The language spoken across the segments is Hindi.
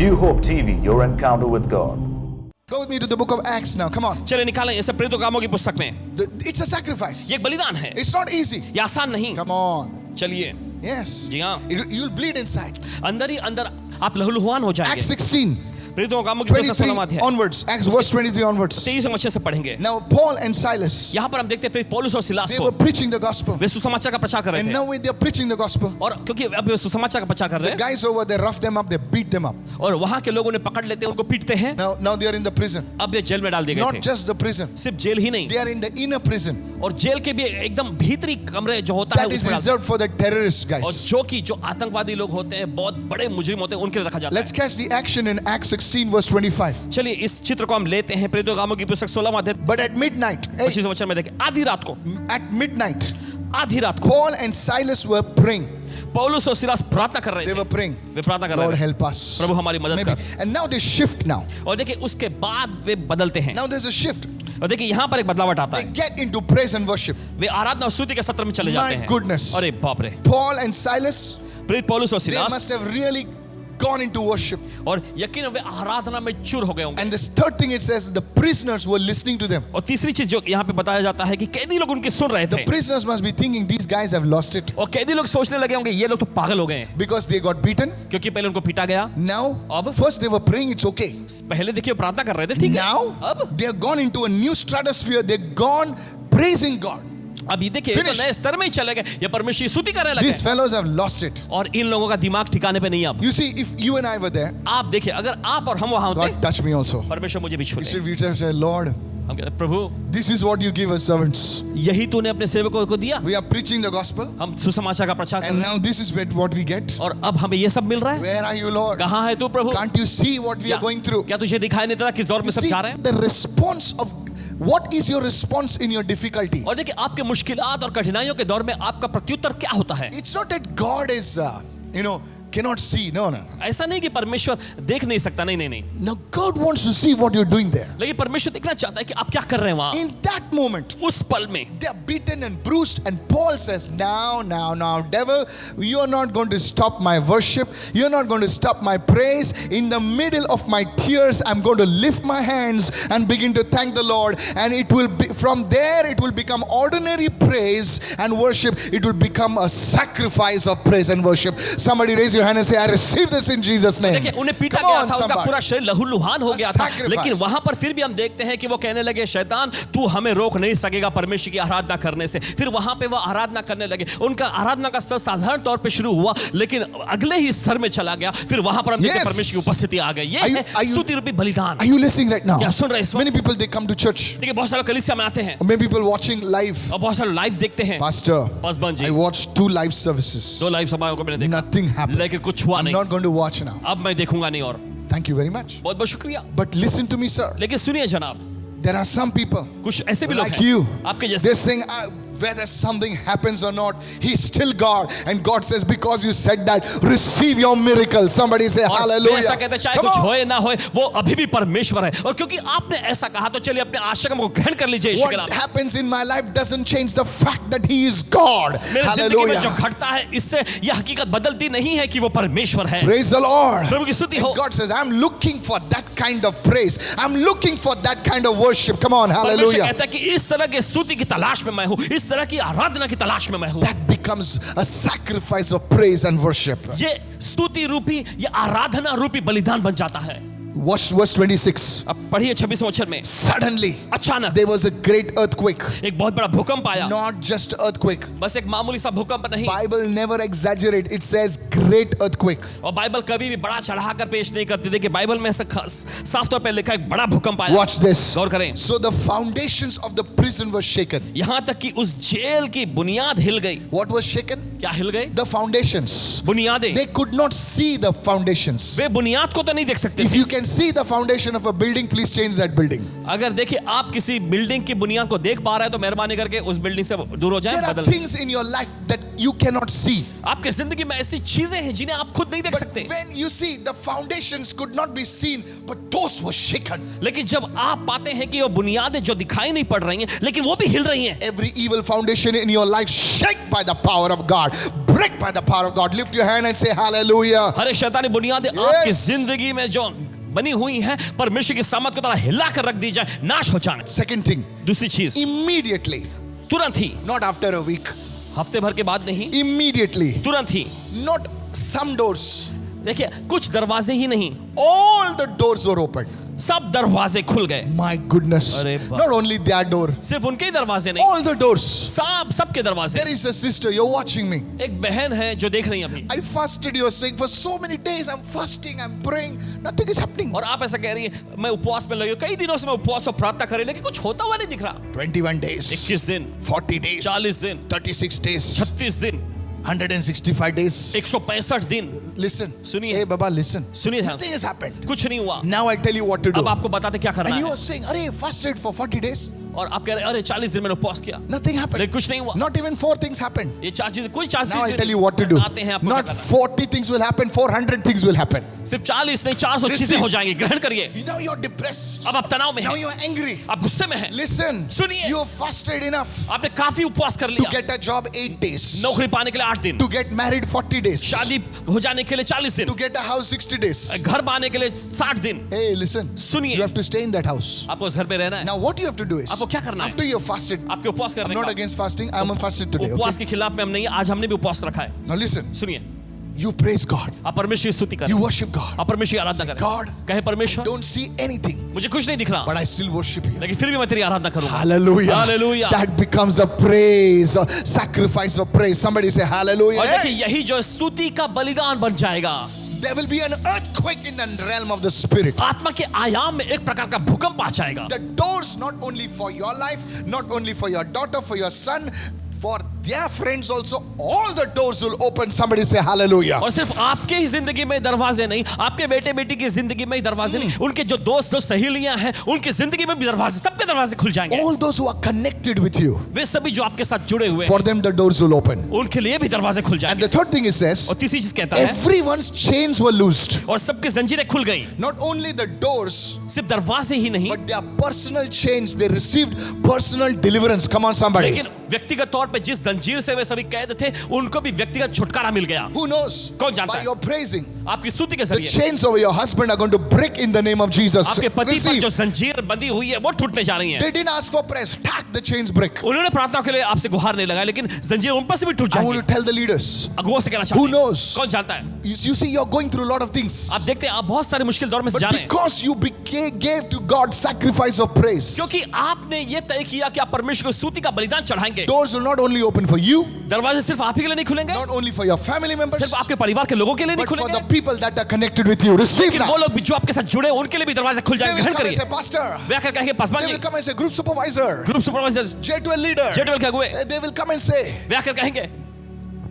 New Hope TV, your encounter with God. Go with me to the book of Acts now. Come on. चले निकालें इसे प्रेरितों के कामों की पुस्तक में। It's a sacrifice. ये एक बलिदान है, It's not easy. ये आसान नहीं। Come on. चलिए, Yes. जी हाँ, You'll bleed inside. अंदर ही अंदर आप लहूलुहान हो Acts जाएंगे। 16, प्रेरितों के कामों की पुस्तक 23 16वां अध्याय, onwards. Acts verse 23 onwards. 23 हम अच्छे से पढ़ेंगे। Now Paul and Silas, यहाँ पर हम देखते हैं प्रेरित पौलुस और सिलास they को, were preaching the gospel. वे सुसमाचार का प्रचार कर रहे And थे। now when they're preaching the gospel, और क्योंकि अब वे सुसमाचार का प्रचार कर रहे the हैं, guys over there rough them up, they beat them up. और वहाँ के लोग उन्हें पकड़ लेते हैं, उनको पीटते हैं। Now they are in the prison. अब वे जेल में डाल दिए गए Not थे। just the prison. सिर्फ जेल ही नहीं, They are in the inner prison. और जेल के भी एकदम भीतरी कमरे जो होता है That is उसमें, reserved for the terrorists, और guys. जो आतंकवादी लोग होते हैं, बहुत बड़े मुजरिम होते हैं, उनके लिए रखा जाता Let's catch the action in Acts 16 verse 25. है। चलिए इस चित्र को हम लेते हैं प्रेरितों के कामों की पुस्तक 16वां अध्याय But at midnight, 25वें वचन में देखें, आधी रात को, आधी रात को Paul and Silas were praying. पौलुस और सिलास प्रार्थना कर रहे They were थे। praying. वे प्रार्थना कर Lord रहे थे, help us. प्रभु हमारी मदद Maybe. कर। And now they shift now. और देखिए उसके बाद वे बदलते हैं, Now there's a shift. और देखिए यहाँ पर एक बदलाव आता They है। get into praise and worship. वे आराधना और स्तुति के सत्र में चले My जाते हैं। goodness. अरे बाप रे, Paul and Silas, प्रेरित पौलुस और they Silas, must have really gone into worship. और यकीन वे आराधना में चूर हो गए होंगे। And the third thing it says, the prisoners were listening to them. और तीसरी चीज जो यहाँ पे बताया जाता है कि कैदी लोग उनकी सुन रहे The थे, prisoners must be thinking these guys have lost it और कैदी लोग सोचने लगे होंगे ये लोग तो पागल हो गए हैं, because they got beaten. क्योंकि पहले उनको पीटा गया। Now, अब first they were praying, it's okay. पहले देखिए प्रार्थना कर रहे थे, ठीक है। Now, अब they have gone into a new stratosphere. They've gone praising God. अब ये देखिए तो Finish. नए स्तर में ही चले गए, ये परमेश्वर की स्तुति करने लगे। These fellows have lost it. और इन लोगों का दिमाग ठिकाने पे नहीं। अब You see, if you and I were there, आप देखिए, अगर आप और हम वहां होते, God touch me also. परमेश्वर मुझे भी छू You ले। should be there, say, Lord, हम कहते हैं, प्रभु this is what you give us servants. यही तूने अपने सेवकों को दिया। We are preaching the gospel, हम सुसमाचार का प्रचार कर and रहे now this is what we get. हैं, और अब हमें ये सब मिल रहा है। Where are you, Lord? कहाँ है तू प्रभु? Can't you see what we are going through? क्या तुझे दिखाई नहीं देता किस दौर में You सब see, जा रहे हैं? the response of what is your response in your difficulty? और देखिए आपके मुश्किलात और कठिनाइयों के दौर में आपका प्रत्युत्तर क्या होता है। It's not that God is, cannot see. No. ऐसा नहीं कि परमेश्वर देख नहीं सकता, नहीं नहीं नहीं, Now God wants to see what you're doing there. लेकिन परमेश्वर देखना चाहता है कि आप क्या कर रहे हैं वहां, In that moment, उस पल में। they are beaten and bruised, and Paul says, now, devil, you're not going to stop my worship. You're not going to stop my praise. In the middle of my tears, I'm going to lift my hands and begin to thank the Lord. And it will be, from there, it will become ordinary praise and worship. It will become a sacrifice of praise and worship. Somebody raise your hand and say, I receive this in Jesus' name. देखिए उन्हें पीटा Come गया on, था, उनका somebody. पूरा शरीर लहूलुहान हो A गया था, sacrifice. लेकिन वहां पर फिर भी हम देखते हैं कि वो कहने लगे, शैतान तू हमें रोक नहीं सकेगा परमेश्वर की आराधना करने से। फिर वहां पे वो आराधना करने लगे, उनका आराधना का स्तर साधारण तौर पे शुरू हुआ, लेकिन अगले ही स्तर में चला गया। फिर वहां पर हम देखते हैं Yes. परमेश्वर की उपस्थिति आ गई। ये Are you- है are you- स्तुति रूपी बलिदान। Are you listening right now? क्या आप सुन रहे हैं इस वक्त? Many people, they come to church. देखिए बहुत सारे कलीसिया में आते हैं, Or many people watching live. और बहुत सारे लाइव देखते हैं। Pastor, Paswan ji, I watched 2 live services. 2 live सभाओं को मैंने देखा, Nothing happened. लेकिन कुछ हुआ I'm नहीं। not going to watch now. अब मैं देखूंगा नहीं। और Thank you very much. बहुत बहुत शुक्रिया, But listen to me, sir. लेकिन सुनिए जनाब, There are some people कुछ ऐसे भी लोग like हैं you. आपके They're जैसे, saying, whether something happens or not, He's still God. And God says, because you said that, receive your miracle. Somebody say, और वे hallelujah. ऐसा कहते हैं, चाहे Come कुछ on. होए ना होए, वो अभी भी परमेश्वर है। और क्योंकि आपने ऐसा कहा, तो चलिए अपने आशा को ग्रहण कर लीजिए। यीशु के What नाम में। happens in my life doesn't change the fact that He is God. मेरे जिंदगी में जो Hallelujah. घटता है, इससे यह हकीकत बदलती नहीं है कि वो परमेश्वर है। Praise the Lord. प्रभु की स्तुति हो। And God says, I'm looking for that kind of praise. I'm looking for that kind of worship. Come on, परमेश्वर hallelujah. कहता है कि इस तरह की स्तुति की तलाश में मैं हूँ, इस तरह की आराधना की तलाश में मैं हूँ। That becomes a sacrifice of praise and worship. ये स्तुति रूपी, ये आराधना रूपी बलिदान बन जाता है। Watch verse 26. अब पढ़िए 26वें वचन में, Suddenly, अचानक there was a great earthquake. एक बहुत बड़ा भूकंप आया। Not just earthquake. बस एक मामूली सा भूकंप नहीं, Bible never exaggerate. It says great earthquake. और बाइबल कभी भी बड़ा चढ़ाकर पेश नहीं करती। देखिए बाइबल में ऐसा साफ तौर पे लिखा है, एक बड़ा भूकंप आया। Watch this. गौर करें, So the foundations of the prison were shaken. यहाँ तक कि उस जेल की बुनियाद हिल गई। What was shaken? क्या हिल गई? The foundations. बुनियादें। They could not see the foundations. वे बुनियाद को तो नहीं देख सकते If थे। you can see the foundation of a building, please change that building. अगर देखिए आप किसी बिल्डिंग की बुनियाद को देख पा रहे हैं तो मेहरबानी करके उस बिल्डिंग से दूर हो जाएं, There are बदल। things in your life that you cannot see. आपके जिंदगी में ऐसी चीजें हैं जिन्हें आप खुद नहीं देख But सकते, when you see, the foundations could not be seen, but those were shaken. लेकिन जब आप पाते हैं कि वो बुनियादें जो दिखाई नहीं पड़ रही हैं लेकिन वो भी हिल रही हैं, Every evil foundation in your life shake by the power of God, break by the power of God. Lift your hand and say hallelujah. हर एक शैतानी बुनियादें Yes. आपकी जिंदगी में जो बनी हुई हैं परमेश्वर की सामर्थ को तरह हिला कर रख दी जाए, नाश हो जाए। Second thing, दूसरी चीज, immediately, तुरंत ही, not after a week, हफ्ते भर के बाद नहीं, immediately, तुरंत ही। not some doors, देखिए कुछ दरवाजे ही नहीं, all the doors were open. सब दरवाजे खुल गए। My goodness. अरे बाप। Not only their door, सिर्फ उनके ही दरवाजे नहीं, all the doors. सबके दरवाजे। There is a sister, you're watching me. एक bहन है जो देख रही है अभी, I fasted, you're saying, for so many days I'm fasting, I'm praying, nothing is happening. और आप ऐसा कह रही है मैं उपवास में लगी हूं, कई दिनों से मैं उपवास और प्रार्थना कर रही हूं, लेकिन कुछ होता हुआ नहीं दिख रहा। 21 days, 21 दिन, 40 days, 40 दिन, 36 days, 36 दिन, 165 days. 165 दिन। Listen. सुनिए। Hey, Baba, listen. सुनिए ध्यान Nothing से, has happened. कुछ नहीं हुआ। Now I tell you what to do. अब आपको बताते क्या करना And you है, are saying, Arey, fasted for 40 days. और आप कह रहे हैं अरे 40 दिन मैंने उपवास किया, Nothing happened. लेकिन कुछ नहीं हुआ। Not even 4 things happened. ये चार चीजें, कोई चार Now I चीजें tell you what to do. आते हैं आपको Not क्या करना 40 things will happen, 400 things will happen. है। सिर्फ 40 नहीं 400 Receive. चीजें हो जाएंगी, ग्रहण करिए। Now you're depressed. अब आप तनाव में Now हैं, you're angry. आप गुस्से में हैं, Listen. सुनिए। You have fasted enough आपने काफी उपवास कर to लिया, get a job 8 days. नौकरी पाने के लिए 8 दिन, To get married 40 days. शादी हो जाने के लिए 40 दिन, To get a house 60 days. घर पाने के लिए 60 दिन। Hey, listen. सुनिए। You have to stay in that house. आपको उस घर पे रहना है। Now what you have to do is, आपको क्या करना है? after you have fasted, आपके उपवास I'm करने not का, against fasting, I'm on fasted today. उपवास Okay? के खिलाफ में हम नहीं, आज हमने भी उपवास रखा है। Now listen. सुनिए, You praise God. आप परमेश्वर की स्तुति You करें, worship God. आप परमेश्वर की आराधना करें। God, कहे परमेश्वर don't see anything, मुझे कुछ नहीं दिख रहा, but I still worship you. लेकिन फिर भी मैं तेरी आराधना करूंगा। Hallelujah. Hallelujah. That becomes a praise, a sacrifice of praise. Somebody say hallelujah. और देखिए यही जो स्तुति का बलिदान बन जाएगा, There will be an earthquake in the realm of the spirit. आत्मा के आयाम में एक प्रकार का भूकंप आ जाएगा। The doors not only for your life, not only for your daughter, for your son, for their friends also, all the doors will open. Somebody say hallelujah. और सिर्फ आपके ही जिंदगी में दरवाजे नहीं, आपके बेटे बेटी की जिंदगी में ही दरवाजे नहीं, उनके जो दोस्त जो सहेलियां हैं उनकी जिंदगी में भी दरवाजे, सबके दरवाजे खुल जाएंगे। All those who are connected with you, वे सभी जो आपके साथ जुड़े हुए हैं, for them the doors will open. उनके लिए भी दरवाजे खुल And जाएंगे। the third thing it says, और तीसरी चीज कहता है, everyone's chains were loosed. और सबकी जंजीरें खुल गई। Not only the doors, सिर्फ दरवाजे ही नहीं, but their personal chains. They received personal deliverance. Come on, somebody. लेकिन व्यक्तिगत तौर पे जिस जंजीर से वे सभी कैद थे उनको भी व्यक्तिगत छुटकारा मिल गया। Who knows? कौन जानता By है? your praising, आपकी स्तुति के the जरिए chains over your husband are going to break in the name of Jesus. आपके पति पर Receive. जो जंजीर बंधी हुई है वो टूटने जा रही है। They didn't ask for prayers. Tack, the chains break. उन्होंने प्रार्थना के लिए आपसे गुहार नहीं लगाया, लेकिन जंजीर उन पर से भी टूट I want जाएगी। to tell the leaders. अगुओं से कहना Who चाहते हैं, knows? कौन जानता है? You see, you're going through a lot of things. आप देखते हैं आप बहुत सारे मुश्किल दौर में से But जा रहे हैं, because you gave to God sacrifice of praise, क्योंकि आपने ये तय किया कि आप परमेश्वर को स्तुति का बलिदान चढ़ाएंगे। doors will not only open for you, दरवाजे सिर्फ आप ही के लिए नहीं खुलेंगे, not only for your family members, सिर्फ आपके परिवार के लोगों के लिए नहीं but for खुलेंगे, the people that are connected with you. Receive लेकिन वो that. लोग भी जो आपके साथ जुड़े हैं, उनके लिए भी दरवाजे खुल They जाएंगे। will ग्रहण come and करिए। say, Pastor. वे आकर कहेंगे Paswan They ji, will come and say, Group supervisor, group supervisor, J12 leader. J12 के अगुए, They will come and say, वे आकर कहेंगे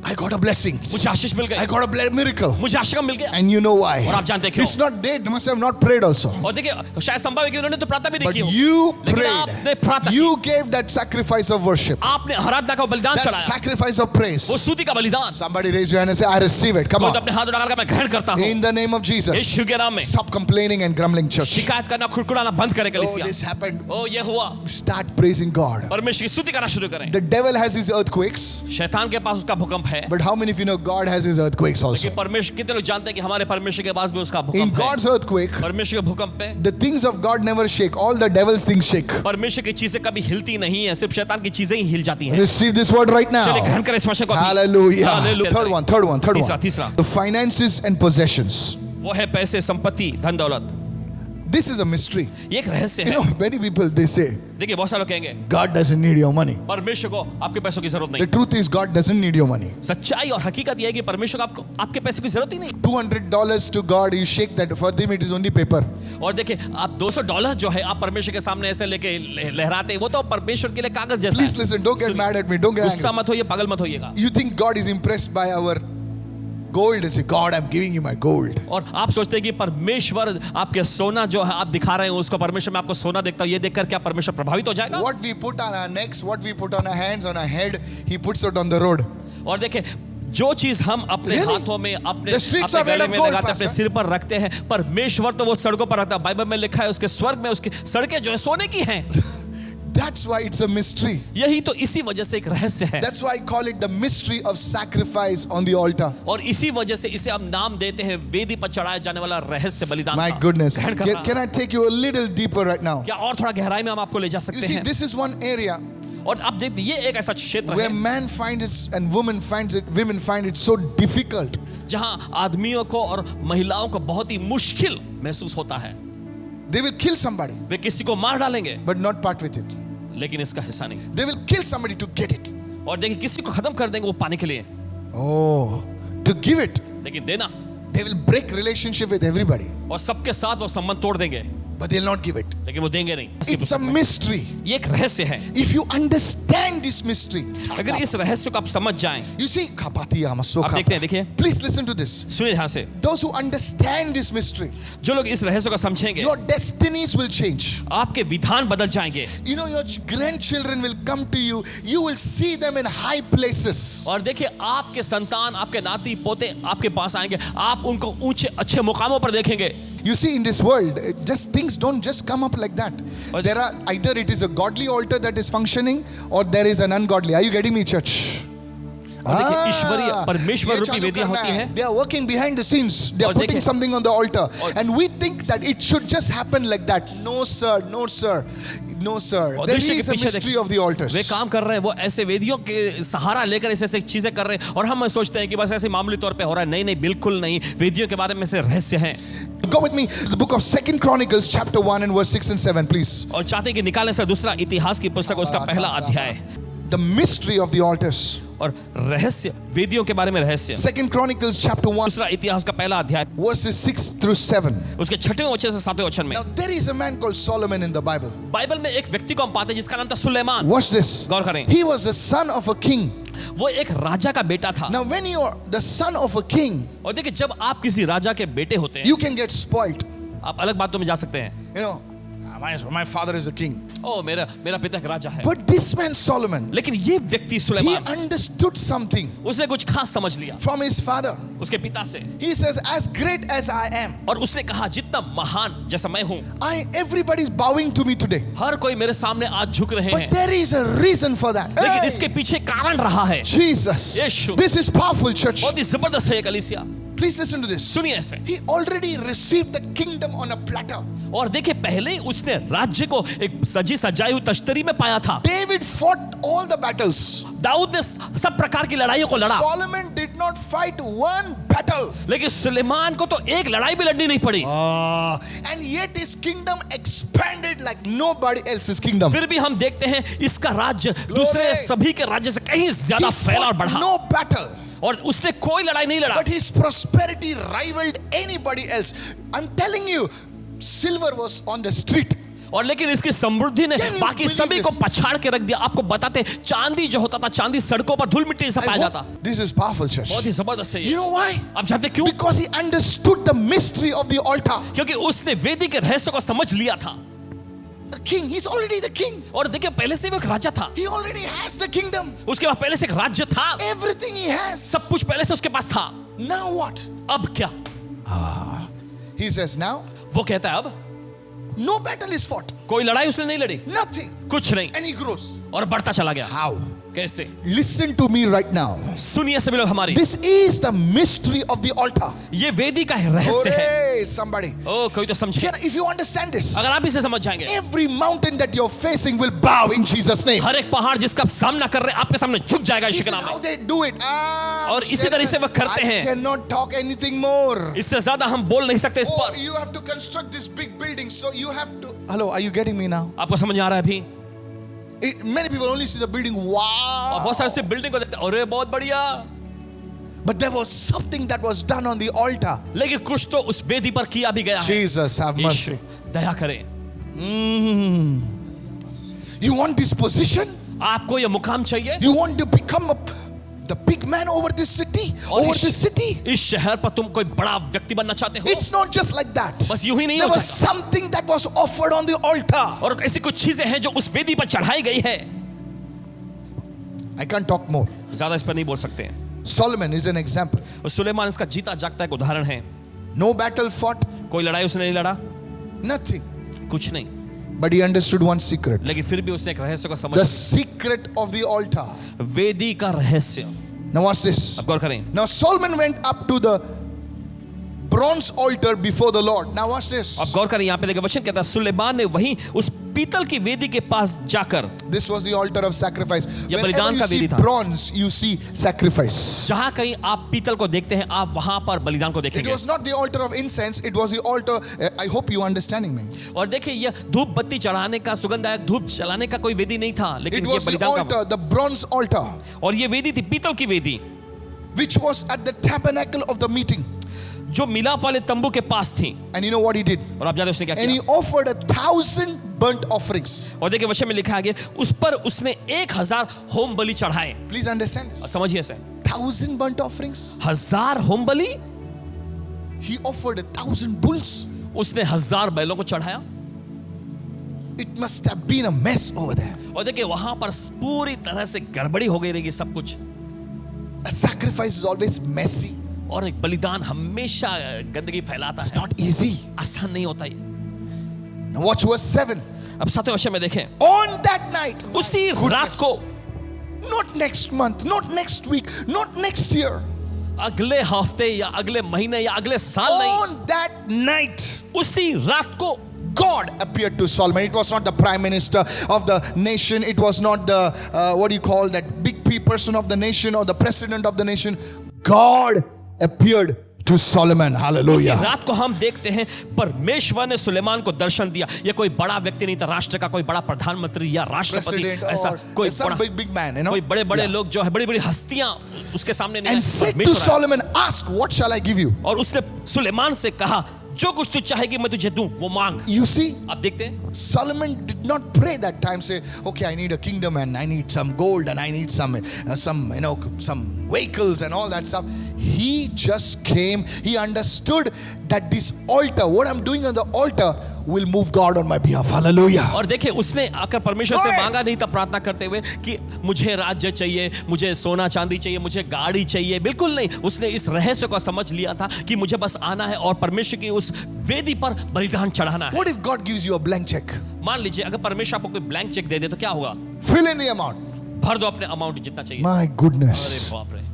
I got a blessing. मुझे आशीष मिल I गई, got a miracle. मुझे आशीष मिल गया। And you know why? और आप जानते हैं क्यों? It's not they must have not prayed also. और देखिए शायद संभव है कि उन्होंने तो प्रार्थना भी नहीं But की हो, you लेकिन आपने prayed. प्रार्थना की, You gave that sacrifice of worship. आपने आराधना का बलिदान That चढ़ाया, sacrifice of praise. वो स्तुति का बलिदान। Somebody raise your hand and say, I receive it. Come कोई तो on. अपने हाथ उठाकर मैं ग्रहण करता हूँ। In the name of Jesus. यीशु के नाम में Stop complaining and grumbling, church. शिकायत करना, खुड़खुड़ाना बंद करें Oh, कलीसिया। this happened. ओ ये हुआ, Start praising God. परमेश्वर की स्तुति करना शुरू करें। The devil has his earthquakes. शैतान के पास उसका भूकंप है, But how many of you know God has his earthquakes also? लेकिन परमेश्वर कितने लोग जानते हैं कि हमारे परमेश्वर के पास भी उसका In भूकंप है। God's earthquake, परमेश्वर के भूकंप पे the things of God never shake. All the devil's things shake. परमेश्वर की चीजें कभी हिलती नहीं है, सिर्फ शैतान की चीजें ही हिल जाती हैं। Receive this word right चलिए now. ग्रहण करें इस वचन को अभी। Hallelujah. Hallelujah. Third one. तीसरा। The finances and possessions. वो है पैसे, संपत्ति, धन दौलत। This is a mystery. ये एक रहस्य You है। know, many people they say, देखिए बहुत सारे लोग कहेंगे God doesn't need your money. परमेश्वर को आपके पैसों की जरूरत The नहीं। truth is, God doesn't need your money. सच्चाई और हकीकत यह है कि परमेश्वर को आपको आपके पैसे की जरूरत ही नहीं। $200 to God, you shake that. For them, it is only paper. और देखिए आप $200 जो है आप परमेश्वर के सामने ऐसे लेके लहराते हैं, वो तो परमेश्वर के लिए कागज जैसा Please है। listen. Don't get mad at me. Don't get गुस्सा angry. मत होइए, पागल मत होइएगा। You think God is impressed by our gold? And say, God, I'm giving you my gold. और आप सोचते हैं कि परमेश्वर आपके सोना जो है आप दिखा रहे हैं उसको, परमेश्वर मैं आपको सोना देखता हूँ, ये देखकर क्या परमेश्वर प्रभावित हो जाएगा? What we put on our necks, what we put on our hands, on our head, He puts it on the road. और देखें, जो चीज हम अपने Really? हाथों में, अपने The streets अपने are made गले of में gold, लगाते हैं, अपने Pastor. सिर पर रखते हैं, परमेश्वर तो वो सड़कों पर रखता है। बाइबल में लिखा है उसके स्वर्ग में उसकी सड़कें जो है सोने की हैं। That's why it's a mystery. यही तो इसी वजह से एक रहस्य है, That's why I call it the mystery of sacrifice on the altar. और इसी वजह से इसे हम नाम देते हैं वेदी पर चढ़ाया जाने वाला रहस्य बलिदान My का। goodness. ग्रहण करना। Can I take you a little deeper right now? क्या और थोड़ा गहराई में हम आपको ले जा You सकते see, हैं? this is one area और अब देखिए, ये एक ऐसा क्षेत्र where है man finds it and women find it so difficult. जहां आदमियों को और महिलाओं को बहुत ही मुश्किल महसूस होता है। They will kill somebody, वे किसी को मार डालेंगे but not part with it. लेकिन इसका हिस्सा नहीं। They will kill somebody to get it. और देखिए, किसी को खत्म कर देंगे वो पाने के लिए, Oh, to give it. लेकिन देना, They will break relationship with everybody, और सबके साथ वो संबंध तोड़ देंगे, but they'll not give it. लेकिन वो देंगे नहीं। It's a mystery. ये एक रहस्य है। If you understand this mystery, अगर इस रहस्य को आप समझ जाएं, you see, आप देखते हैं, देखिए, please listen to this. सुनिए ध्यान से, Those who understand this mystery, जो लोग इस रहस्य को समझेंगे, your destinies will change. आपके विधान बदल जाएंगे, You know, your grandchildren will come to you. You will see them in high places. और देखिए, आपके संतान, आपके नाती पोते आपके पास आएंगे, आप उनको ऊंचे अच्छे मुकामों पर देखेंगे। You see, in this world, just things don't just come up like that. Well- There are either it is a godly altar that is functioning, or there is an ungodly. Are you getting me, church? और देखिए, ईश्वरीय परमेश्वर ये रूपी चालू वेदियां करना होती है. हैं। They are working behind the scenes. They are और putting देखिए- something on the altar, और- and we think that it should just happen like that. No, sir. No, sir. No, sir. और There दृश्य के is a पीछे mystery देखिए, of the altars. वे काम कर रहे हैं, वो ऐसे वेदियों के सहारा लेकर ऐसे ऐसे चीजें कर रहे हैं, और हम सोचते हैं कि बस ऐसे मामूली तौर पे हो रहा है। नहीं नहीं, बिल्कुल नहीं, वेदियों के बारे में से रहस्य है। Go with me to the book of 2 Chronicles, chapter 1 and verse 6 and 7, please. और चाहते हैं कि निकालें से दूसरा इतिहास की पुस्तक, उसका पहला अध्याय, The mystery of the altars. और रहस्य, वेदियों के बारे में रहस्य। 2 Chronicles, chapter 1, दूसरा इतिहास का पहला अध्याय, verses 6 through 7. उसके 6वें वचन से 7वें वचन में। Now, there is a man called Solomon in the Bible. Bible में एक व्यक्ति को हम पाते हैं जिसका नाम था सुलेमान। Watch this. गौर करें, He was the son of a king. वो एक राजा का बेटा था। Now, when you are the son of a king, और देखिए, जब आप किसी राजा के बेटे होते हैं, you can get spoiled. आप अलग बातों में जा सकते हैं। You know, my father is a king. ओ, मेरा पिता एक राजा है। But this man, Solomon, लेकिन ये व्यक्ति he सुलेमान, understood something उसने कुछ खास समझ लिया from his father. उसके पिता से, He says, as great as I am, और उसने कहा, जितना महान जैसा मैं हूं, everybody is bowing to me today. हर कोई मेरे सामने आज झुक रहे But हैं, there is a reason for that. लेकिन Hey, इसके पीछे कारण रहा है। Jesus, Yeshu. this is powerful, church. बहुत ही जबरदस्त है ये कलीसिया। Please listen to this. सुनिए इसे। He already received the kingdom on a platter. और देखिए, पहले ही उसने राज्य को एक सजी सजाई हुई तश्तरी में पाया था। David fought all the battles. Dawood ने सब प्रकार की लड़ाइयों को लड़ा, Solomon did not fight one battle. लेकिन सुलेमान को तो एक लड़ाई भी लड़नी नहीं पड़ी। And yet his kingdom expanded like nobody else's kingdom. फिर भी हम देखते हैं इसका राज्य दूसरे सभी के राज्य से कहीं ज्यादा He फैला और fought बढ़ा, no battle. और उसने कोई लड़ाई नहीं लड़ा। But his prosperity rivaled anybody else. I'm telling you, silver was on the street. और लेकिन इसकी समृद्धि ने Can you बाकी believe सभी को this? पछाड़ के रख दिया। आपको बताते, चांदी जो होता था, चांदी सड़कों पर धूल मिट्टी से पाया जाता। This is powerful, church. बहुत ही जबरदस्त है You ये। know why? आप जानते क्यों? Because he understood the mystery of the altar. क्योंकि उसने वेदी के रहस्य को समझ लिया था। The king, he's already the king. और देखिए, पहले से वो एक राजा था, He already has the kingdom. उसके पास पहले से एक राज्य था, Everything he has. सब कुछ पहले से उसके पास था। Now what? अब क्या? He says, now वो कहता है, अब no battle is fought. कोई लड़ाई उसने नहीं लड़ी, Nothing. कुछ नहीं, And he grows. और बढ़ता चला गया। How? कैसे? Listen to me right now. सुनिए सभी लोग हमारी, This is the mystery of the altar. ये वेदी का रहस्य है। Hooray, somebody. ओ, कोई तो समझे। If you understand this, अगर आप इसे समझ जाएंगे, every mountain that you're facing will bow in Jesus' name. हर एक पहाड़ जिसका आप सामना कर रहे हैं, आपके सामने झुक जाएगा This यीशु is के नाम how में। they do it. और इसी तरह से वो करते I हैं। cannot talk anything more. इससे ज्यादा हम बोल नहीं सकते इस Oh, पर। you have to construct this big building, so you have to. Hello, are you getting me now? आपको समझ में आ रहा है अभी? Many people only see the building. और Wow. बहुत सारे बिल्डिंग को देखते हैं, अरे बहुत बढ़िया, But there was something that was done on the altar. लेकिन कुछ तो उस वेदी पर किया भी गया है। Jesus, have Yeshu mercy. दया करें। You want this position? आपको ये मुकाम चाहिए? You want to become the big man over this city? और Over this city? इस शहर पर तुम कोई बड़ा व्यक्ति बनना चाहते हो? It's not just like that. बस यूं ही नहीं There हो was सकता। something that was offered on the altar. और ऐसी कुछ चीजें हैं जो उस वेदी पर चढ़ाई गई है। I can't talk more. ज्यादा इस पर नहीं बोल सकते हैं। Solomon is an example. और सुलेमान इसका जीता जागता एक उदाहरण है। No battle fought, कोई लड़ाई उसने नहीं लड़ा, nothing. कुछ नहीं, But he understood one secret. लेकिन फिर भी उसने एक रहस्य को The समझ, secret of the altar. वेदी का रहस्य। Now watch this. अब गौर करें। Now Solomon went up to the bronze altar before the Lord. Now watch this. अब गौर करें, यहाँ पे देखिए वचन कहता है सुलेमान ने वहीं उस पीतल की वेदी के पास जाकर, This was the altar of sacrifice. ये Whenever बलिदान you का see वेदी था। bronze, you see sacrifice. जहां कहीं आप पीतल को देखते हैं, आप वहां पर बलिदान को It देखेंगे। was not the altar of incense, it was the altar. I hope you are understanding me. और देखिए यह धूप बत्ती चढ़ाने का, सुगंधदायक धूप जलाने का कोई वेदी नहीं था, It लेकिन ये was the बलिदान का, altar, the bronze altar, और ये वेदी थी पीतल की वेदी, which was at the tabernacle of the meeting. जो मिलाप वाले तंबू के पास थी। And you know what he did? और आप जानते हैं उसने क्या And he किया? offered 1,000 burnt offerings. और देखिए वचन में लिखा है उस पर उसने 1000 होम बलि चढ़ाए। Please understand this. समझिए इसे, 1,000 burnt offerings. 1000 home Bali, He offered 1,000 bulls. उसने 1000 बैलों को चढ़ाया। It must have been a mess over there. और देखिए वहां पर पूरी तरह से गड़बड़ी हो गई रहेगी सब कुछ। A sacrifice is always messy. और एक बलिदान हमेशा गंदगी फैलाता It's है, not easy. आसान नहीं होता ये। Now watch verse 7. अब 7वें वचन में देखें, On that night, उसी रात को, not next month, not next week, not next year. अगले हफ्ते या अगले महीने या अगले साल नहीं, On that night, उसी रात को God appeared to Solomon. It was not the prime minister of the nation. It was not the, what do you call that, big person of the nation or the president of the nation. God appeared to Solomon. उसी Hallelujah. रात को हम देखते हैं परमेश्वर ने सुलेमान को दर्शन दिया। ये कोई बड़ा व्यक्ति नहीं था, राष्ट्र का कोई बड़ा प्रधानमंत्री या राष्ट्रपति, President ऐसा or कोई some बड़ा, big man, you know. कोई बड़े बड़े Yeah. लोग जो है, बड़ी बड़ी हस्तियां उसके सामने नहीं And आए, said to परमेश्वर आया। Solomon, ask, what shall I give you? और उसने सुलेमान से कहा जो कुछ तू चाहेगी मैं तुझे दूं, वो मांग। You see, आप देखते हैं Solomon did not pray that time, say, okay, I need a kingdom and I need some gold and I need some vehicles and all that stuff. He just came, he understood that this altar, what I'm doing on the altar, will move God on my behalf. Hallelujah. और देखिए उसने आकर परमेश्वर से Go ahead. मांगा नहीं था प्रार्थना करते हुए कि मुझे राज्य चाहिए, मुझे सोना चांदी चाहिए, मुझे गाड़ी चाहिए, बिल्कुल नहीं। उसने इस रहस्य को समझ लिया था कि मुझे बस आना है और परमेश्वर की उस वेदी पर बलिदान चढ़ाना है। What if God gives you a blank check? मान लीजिए अगर परमेश्वर आपको कोई ब्लैंक चेक दे दे तो क्या होगा? Fill in the amount. भर दो अपने अमाउंट जितना चाहिए। My अरे goodness. बाप रे,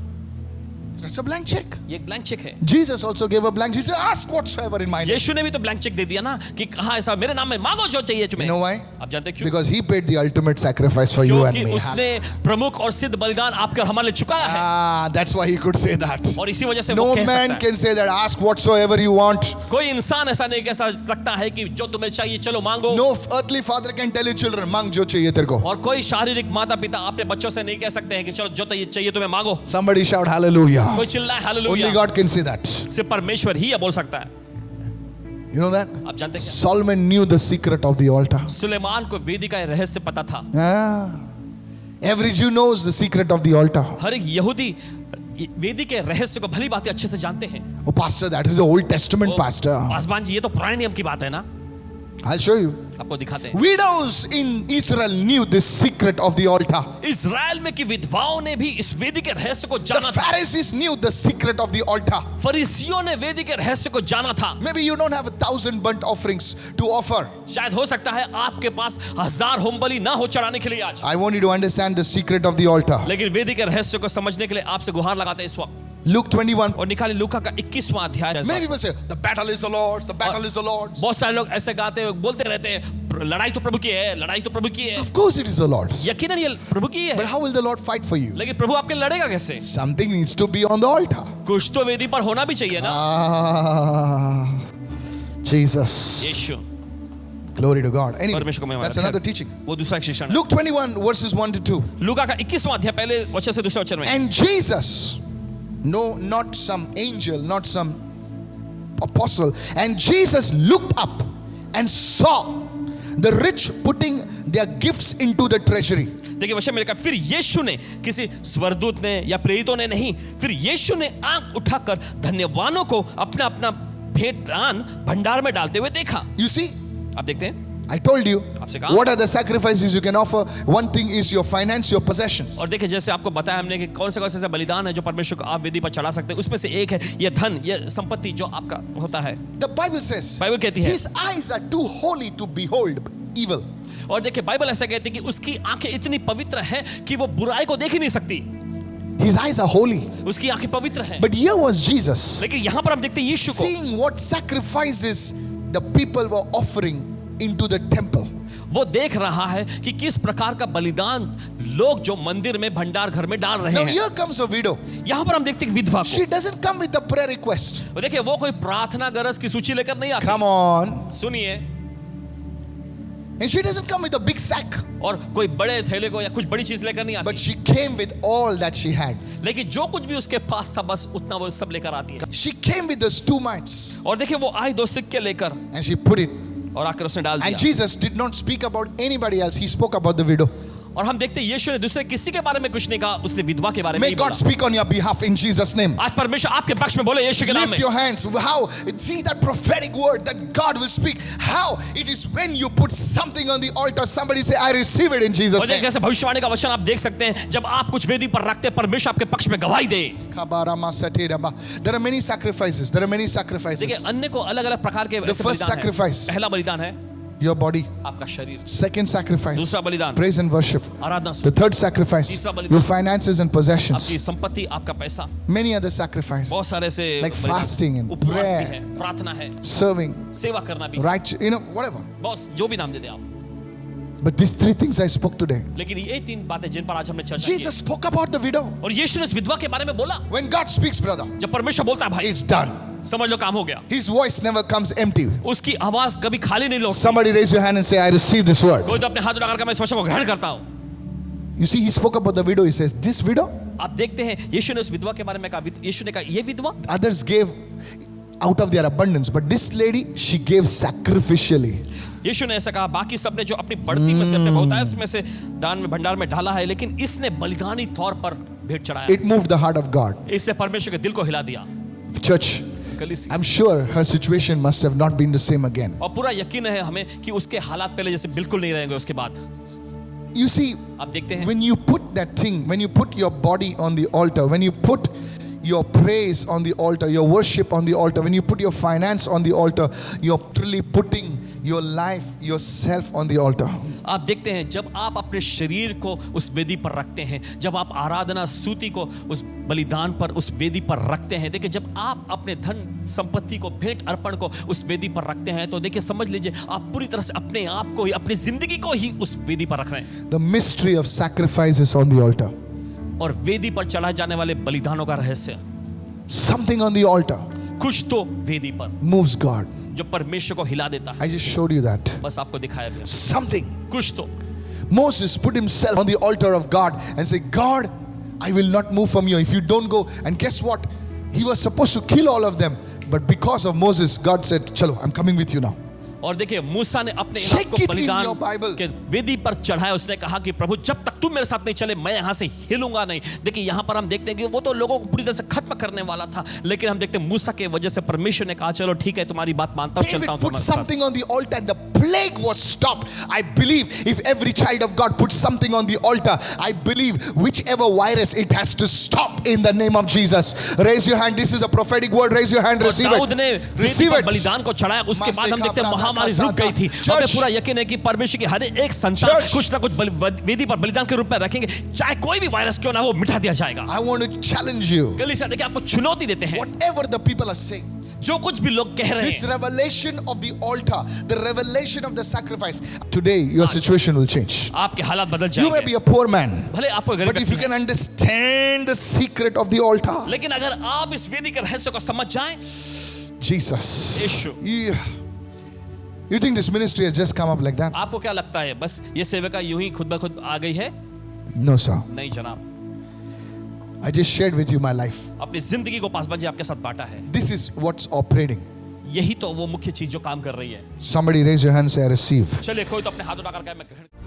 That's a blank check. ये एक ब्लैंक चेक है। Jesus also gave a blank check. He said, ask whatsoever in my name. यीशु ने भी तो ब्लैंक चेक दे दिया ना कि कहा ऐसा मेरे नाम में मांगो जो चाहिए You तुम्हें। know why? आप जानते हैं क्यों? Because he paid the ultimate sacrifice for you and क्योंकि me. उसने प्रमुख और सिद्ध बलिदान आपके और हमारे लिए चुकाया है, Ah, that's why he could say that. और इसी वजह से वो No कह man सकता है। can say that. Ask whatsoever you want. कोई इंसान ऐसा नहीं कह सकता है कि जो तुम्हें चाहिए चलो मांगो। No earthly father can tell you children, मांग जो चाहिए तेरे को. और कोई शारीरिक माता पिता अपने बच्चों से नहीं कह सकते हैं कि चलो जो चाहिए तुम्हें मांगो। Somebody shout hallelujah. कोई चिल्लाए Only hallelujah. God can say that. सिर्फ परमेश्वर ही ये बोल सकता है। You know that? आप जानते हैं क्या? Solomon knew the secret of the altar. Suleman को वेदी का रहस्य पता था। Ah. Every Jew knows the secret of the altar. हर एक यहूदी वेदी के रहस्य को भली बातें अच्छे से जानते हैं। Oh, pastor, that is the Old Testament, pastor. Paswan जी ये तो पुराने नियम की बात है ना, I'll show you. आपको दिखाते हैं। Widows in Israel knew this secret of the altar. Israel में की विधवाओं ने भी इस वेदी के रहस्य को The जाना था। Pharisees knew the secret of the altar. फरीसियों ने वेदी के रहस्य को जाना था। Maybe you don't have 1,000 burnt offerings to offer. शायद हो सकता है आपके पास 1000 होम बलि ना हो चढ़ाने के लिए आज, I want you to understand the secret of the altar. लेकिन वेदी के रहस्य को समझने के लिए आपसे गुहार लगाते हैं इस वक्त। Luke 21. और निकाले लूका का 21वां अध्याय। Many people say, the battle is the Lord's, the battle is the Lord's. बहुत सारे लोग ऐसे गाते हैं, बोलते रहते हैं लड़ाई तो प्रभु की है, लड़ाई तो प्रभु की है। Of course it is the Lord's. यकीनन ये प्रभु की But है, how will the Lord fight for you? लेकिन प्रभु आपके लड़ेगा कैसे? Something needs to be on the altar. कुछ तो वेदी पर होना भी चाहिए ना। Ah, Jesus. Yeshu, Glory to God. Anyway, परमेश्वर को महिमा। that's another teaching. वो दूसरा एक शिक्षण है। Luke 21 verses 1 to 2. लूका का 21वां अध्याय पहले वचन से दूसरे वचन में। And Jesus, no, not some angel, not some apostle, and Jesus looked up and saw the rich putting their gifts into the treasury. देखिए वचन में लिखा, फिर यीशु ने, किसी स्वर्गदूत ने या प्रेरितों ने नहीं, फिर यीशु ने आंख उठाकर धन्यवानों को अपना अपना भेंट दान भंडार में डालते हुए देखा। You see, आप देखते हैं I told you, आपसे कहा। what are the sacrifices you can offer? One thing is your finance, your possessions. और देखिए जैसे आपको बताया हमने कि कौन से ऐसे बलिदान है जो परमेश्वर को आप वेदी पर चढ़ा सकते हैं, उसमें से एक है ये धन, ये संपत्ति जो आपका होता है। The Bible says, बाइबल कहती है, his eyes are too holy to behold evil. और देखिए बाइबल ऐसा कहती है कि उसकी आंखें इतनी पवित्र हैं कि वो बुराई को देख ही नहीं सकती। His eyes are holy. उसकी आंखें पवित्र हैं। But here was Jesus, लेकिन यहाँ पर हम देखते हैं यीशु को, seeing what sacrifices the people were offering into the temple. वो देख रहा है कि किस प्रकार का बलिदान लोग जो मंदिर में भंडार घर में डाल रहे Now हैं। here comes a widow. यहाँ पर हम देखते हैं कि विधवा She को, doesn't come with a prayer request. वो देखिए वो कोई प्रार्थना गरज की सूची लेकर नहीं आती। Come on. सुनिए, And she doesn't come with a big sack. और कोई बड़े थैले को या कुछ बड़ी चीज लेकर नहीं But आती, she came with all that she had. लेकिन जो कुछ भी उसके पास था बस उतना वो सब लेकर आती है। She came with those 2 mites और देखिए वो आई 2 सिक्के लेकर and she put it. और आकर उसने डाल And दिया। Jesus did not speak about anybody else. He spoke about the widow. और हम देखते हैं यीशु ने दूसरे किसी के बारे में कुछ नहीं कहा, उसने विधवा के बारे में May ही God बोला। speak on your behalf in Jesus' name. आज परमेश्वर आपके पक्ष में बोले यीशु के नाम Lift में। your hands. How? See that prophetic word that God will speak. How? It is when you put something on the altar. Somebody say, I receive it in Jesus' और देखिए name. कैसे भविष्यवाणी का वचन आप देख सकते हैं, जब आप कुछ वेदी पर रखते हैं परमेश्वर आपके पक्ष में गवाही दे। There are many sacrifices. There are many sacrifices. देखिए अन्य को अलग अलग प्रकार के ऐसे first बलिदान हैं। sacrifice. पहला बलिदान है Your body. आपका शरीर, Second sacrifice. दूसरा बलिदान Praise and worship. Aradhana, The third sacrifice. तीसरा बलिदान Your finances and possessions. आपकी संपत्ति, आपका पैसा, Many other sacrifices. बहुत सारे से Like बलिदान। fasting and उपवास भी prayer. है, प्रार्थना है, Serving. सेवा करना भी, Right. Whatever. बॉस जो भी नाम दे दे आप। But these 3 things I spoke today. लेकिन ये 3 बातें जिन पर आज हमने चर्चा की Jesus spoke about the widow. और यीशु ने इस विधवा के बारे में बोला। When God speaks, brother, जब परमेश्वर बोलता है भाई it's done. समझ लो काम हो गया, His voice never comes empty. उसकी आवाज कभी खाली नहीं लौटती। Somebody raise your hand and say, I receive this word. कोई तो अपने हाथ उठाकर मैं इस वचन को ग्रहण करता हूँ। You see, he spoke about the widow. He says, this widow, आप देखते हैं यीशु ने उस विधवा के बारे में कहा, यीशु ने कहा ये विधवा, others gave out of their abundance, but this lady, she gave sacrificially. यीशु ने ऐसा कहा बाकी सबने जो अपनी बढ़ती में से अपने बहुतायत में से दान में भंडार में डाला है, लेकिन इसने बलिदानी तौर पर भेंट चढ़ाया। It moved the heart of God. इसने परमेश्वर के दिल को हिला दिया। Church, कलीसिया, I'm sure her situation must have not been the same again. और पूरा यकीन है हमें कि उसके हालात पहले जैसे बिल्कुल नहीं रहेंगे उसके बाद। You see, आप देखते हैं when you put that thing, when you put your body on the altar, when you put your praise on the altar, your worship on the altar, when you put your finance on the altar, you're truly putting your life, yourself on the altar. आप देखते हैं जब आप अपने शरीर को उस वेदी पर रखते हैं, जब आप आराधना स्तुति को उस बलिदान पर उस वेदी पर रखते हैं, देखिए जब आप अपने धन संपत्ति को भेंट अर्पण को उस वेदी पर रखते हैं, तो देखिए समझ लीजिए आप पूरी तरह से अपने आप को ही, अपनी जिंदगी को ही उस वेदी पर रख रहे हैं। The mystery of sacrifices on the altar. और वेदी पर चढ़ाए जाने वाले बलिदानों का रहस्य, Something on the altar कुछ तो वेदी पर moves God. जो परमेश्वर को हिला देता है। I just showed you that. बस आपको दिखाया भी Something. कुछ तो। Moses put himself on the altar of God and said, God, I will not move from you if you don't go. And guess what? He was supposed to kill all of them. But because of Moses, God said, Chalo, I'm coming with you now. और देखिए मूसा ने अपने Check आप को it in बलिदान your Bible. के वेदी पर चढ़ाया। उसने कहा कि प्रभु जब तक तू मेरे साथ नहीं चले मैं यहां से हिलूंगा नहीं। देखिए यहां पर हम देखते हैं कि वो तो लोगों को पूरी तरह से खत्म करने वाला था, लेकिन हम देखते हैं मूसा के वजह से परमेश्वर ने कहा चलो ठीक है तुम्हारी बात मानता हूं, चलता David हूं put तुम्हारे साथ। something on the altar and the plague was stopped. I believe if every child of God puts something on the altar, I believe whichever virus, it has to stop in the name of Jesus. Raise your hand. This is a prophetic word. Raise your hand. और Receive दाऊद ने it. वेदी Receive पर it. बलिदान को चढ़ाया। उसके बाद हम देखते हैं महामारी रुक गई थी। हमें Church. पूरा यकीन है कि परमेश्वर की हर एक संतान Church. कुछ ना कुछ वेदी पर बलिदान के रूप में रखेंगे, चाहे कोई भी वायरस क्यों ना हो मिटा दिया जाएगा। I want to challenge you. कलीसिया देखिए आपको चुनौती देते हैं, Whatever the people are saying, जो कुछ भी लोग कह रहे this हैं, revelation of the altar, the revelation of the sacrifice, today your situation will change. आपके हालात बदल You may be जाएंगे। a poor man, भले आपको गरीब but if you can understand the secret of the altar, लेकिन अगर आप इस वेदी के रहस्य को समझ जाएं, Jesus, Yeshu. you think this ministry has just come up like that? आपको क्या लगता है बस ये सेविका यूं ही खुद ब खुद आ गई है? No, sir. नहीं जनाब, I just shared with you my life. अपनी जिंदगी को पासवान जी आपके साथ बांटा है। This is what's operating. यही तो वो मुख्य चीज जो काम कर रही है। Somebody raise your hand and say, I receive. चलिए कोई तो अपने हाथ उठाकर कहे मैं ग्रहण